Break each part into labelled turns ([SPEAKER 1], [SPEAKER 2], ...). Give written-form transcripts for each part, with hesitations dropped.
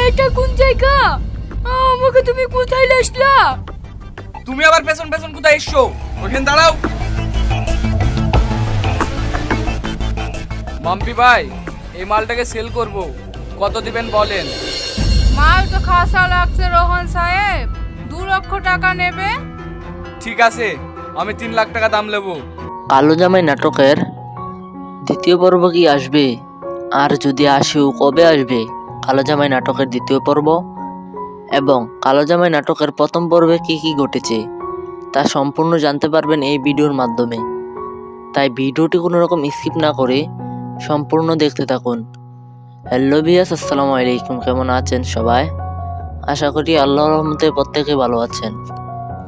[SPEAKER 1] এটা কোন জায়গা? আমাকে তুমি কোথায় লাসলা?
[SPEAKER 2] তুমি আবার পেছন পেছন কোথায় এসছো? ওখানে দাঁড়াও। মাম্পি ভাই, এই মালটাকে সেল করব, কত দিবেন বলেন?
[SPEAKER 3] মাল তো খাসা লাগছে রোহন সাহেব, 2 লক্ষ টাকা নেবে?
[SPEAKER 2] ঠিক আছে, আমি 3 লাখ টাকা দাম নেব।
[SPEAKER 4] কালো জামাই নাটকের দ্বিতীয় পর্ব কি আসবে? আর যদি আসেও কবে আসবে কালো জামাই নাটকের দ্বিতীয় পর্ব? এবং কালো জামাই নাটকের প্রথম পর্বে কি কি ঘটেছে তা সম্পূর্ণ জানতে পারবেন এই ভিডিওর মাধ্যমে। তাই ভিডিওটি কোনো রকম স্কিপ না করে সম্পূর্ণ দেখতে থাকুন। হ্যালো ভিউয়ার্স, আসসালামু আলাইকুম। কেমন আছেন সবাই? আশা করি আল্লাহর রহমতে প্রত্যেকে ভালো আছেন।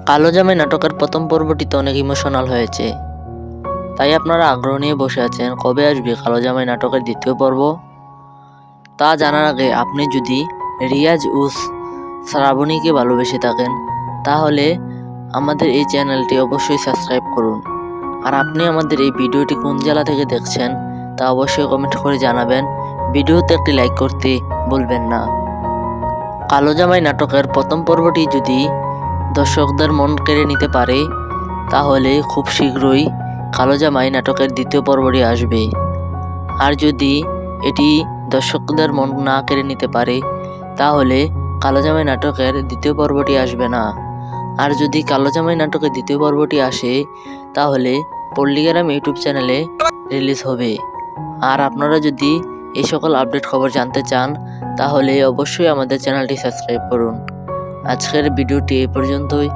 [SPEAKER 4] কালো জামাই নাটকের প্রথম পর্বটিতে অনেক ইমোশনাল হয়েছে, তাই আপনারা আগ্রহ নিয়ে বসে আছেন কবে আসবে কালো জামাই নাটকের দ্বিতীয় পর্ব। তা জানার আগে আপনি যদি রিয়াজ উস শ্রাবণীকে ভালোবেসে থাকেন তাহলে আমাদের এই চ্যানেলটি অবশ্যই সাবস্ক্রাইব করুন। আর আপনি আমাদের এই ভিডিওটি কোন জেলা থেকে দেখছেন তা অবশ্যই কমেন্ট করে জানাবেন। ভিডিওতে একটি লাইক করতে ভুলবেন না। কালো জামাই নাটকের প্রথম পর্বটি যদি দর্শকদের মন কেড়ে নিতে পারে তাহলে খুব শীঘ্রই কালো জামাই নাটকের দ্বিতীয় পর্বটি আসবে। আর যদি এটি দর্শকদের মন না কেড়ে নিতে পারে তাহলে কালো জামাই নাটকের দ্বিতীয় পর্বটি আসবে না। আর যদি কালো জামাই নাটকের দ্বিতীয় পর্বটি আসে তাহলে পল্লীগ্রাম ইউটিউব চ্যানেলে রিলিজ হবে। আর আপনারা যদি এই সকল আপডেট খবর জানতে চান তাহলে অবশ্যই আমাদের চ্যানেলটি সাবস্ক্রাইব করুন। আজকের ভিডিওটি এই পর্যন্তই।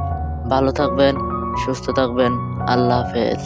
[SPEAKER 4] ভালো থাকবেন, সুস্থ থাকবেন। আল্লাহ হাফেজ।